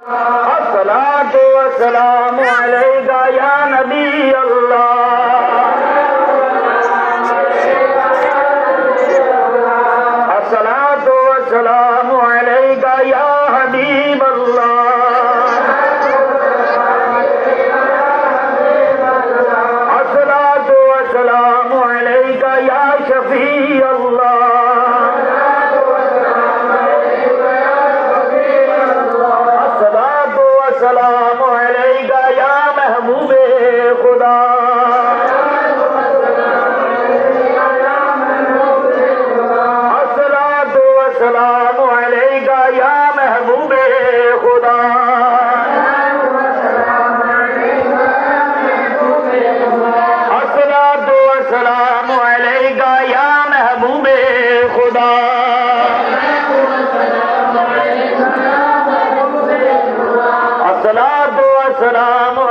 अस्सलातु वस्सलामु अलैका या नबी अल्लाह। अस्सलातु वस्सलामु अलैका या हबीब अल्लाह। अस्सलातु वस्सलामु अलैका या शफी अल्लाह। अस्सलामु अलैका या महबूबे खुदा। अस्सलातु वस्सलामु अलैका या महबूबे खुदा। अस्सलातु वस्सलामु अलैका या महबूबे खुदा। अस्सलातु वस्सलामु